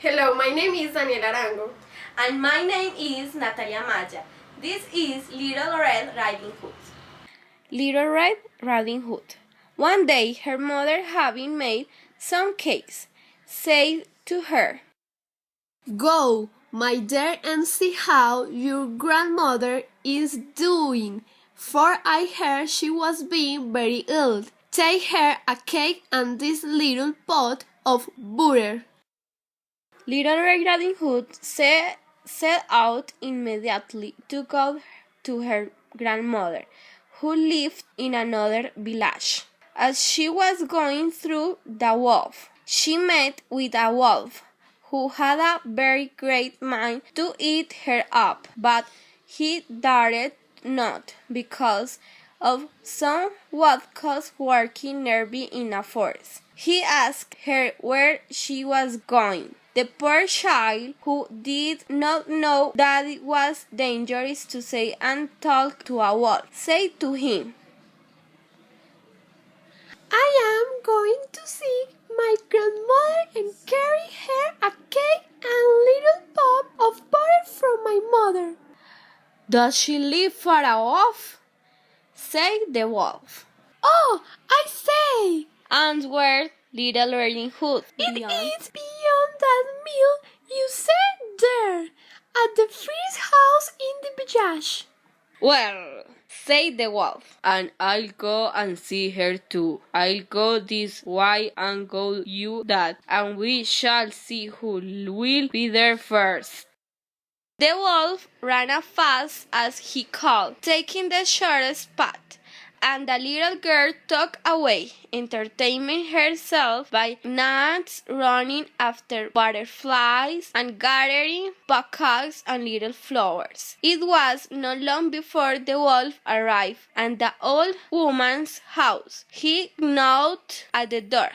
Hello, my name is Daniela Arango. And my name is Natalia Maya. This is Little Red Riding Hood. Little Red Riding Hood. One day, her mother, having made some cakes, said to her, Go, my dear, and see how your grandmother is doing, for I heard she was being very ill. Take her a cake and this little pot of butter. Little Red Riding Hood set out immediately to go to her grandmother, who lived in another village. As she was going through the wood, she met with a wolf, who had a very great mind to eat her up, but he dared not, because of some woodcuts working nearby in a forest. He asked her where she was going. The poor child, who did not know that it was dangerous to say and talk to a wolf, said to him, I am going to see my grandmother and carry her a cake and little pot of butter from my mother. Does she live far off? Said the wolf. Oh, I say! Answered Little Riding Hood. It is beyond that mill you said there, at the first house in the village. Well, said the wolf, and I'll go and see her too. I'll go this way and go you that, and we shall see who will be there first. The wolf ran as fast as he could, taking the shortest path, and the little girl took away, entertaining herself by gnats, running after butterflies, and gathering buckets and little flowers. It was not long before the wolf arrived at the old woman's house. He knocked at the door.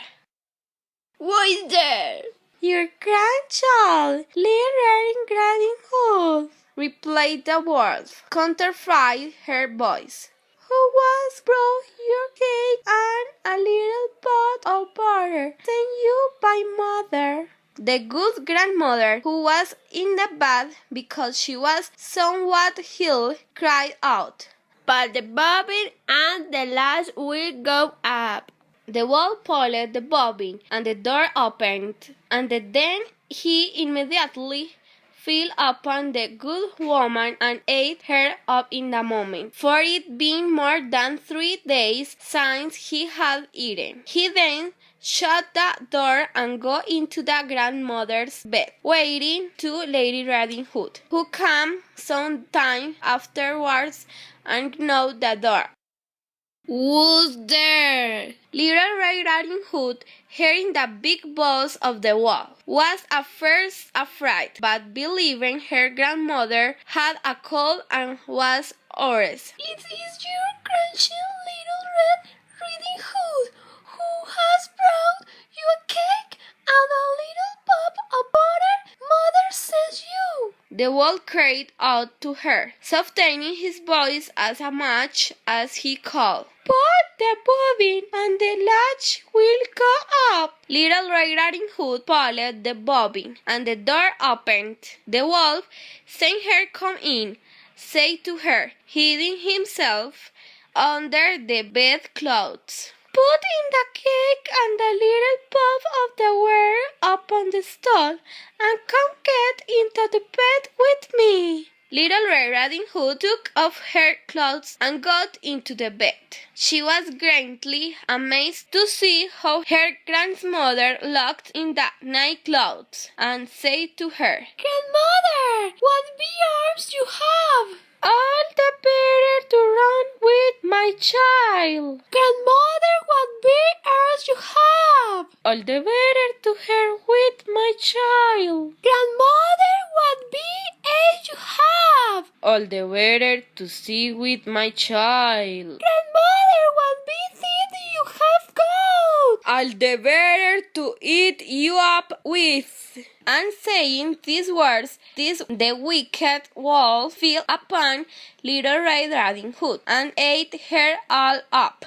"Who is there?" "Your grandchild, Little Riding Hood," replied the wolf, counterfeit her voice. "Who was brought your cake and a little pot of butter sent you by mother?" The good grandmother, who was in the bed because she was somewhat ill, cried out, "But the bobbin and the latch will go up." The wolf pulled the bobbin, and the door opened, and then he immediately fell upon the good woman and ate her up in a moment, for it being more than 3 days since he had eaten. He then shut the door and got into the grandmother's bed, waiting to Lady Riding Hood, who came some time afterwards and knocked the door. "Who's there?" Little Red Riding Hood, hearing the big voice of the wolf, was at first afraid, but believing her grandmother had a cold and was hoarse. It is your grandchild, Little Red Riding Hood, who has brought you a cake and a little pot of butter mother sends you. The wolf cried out to her, softening his voice as much as he could. "Put the bobbin and the latch will go up." Little Red Riding Hood pulled the bobbin, and the door opened. The wolf, seeing her come in, said to her, hiding himself under the bedclothes, "Put in the cake and the little pot of the butter upon the stove, and come get into the bed with me." Little Red Riding Hood took off her clothes and got into the bed. She was greatly amazed to see how her grandmother looked in the nightclothes, and said to her, Grandmother, what big arms you have! "All the better to run with my child." Grandmother, what big arms you have! "All the better to her with my child." Grandmother, what big eyes you have! "All the better to see with my child." Grandmother, what big teeth you have got! "All the better to eat you up with." And saying these words, the wicked wolf fell upon Little Red Riding Hood and ate her all up.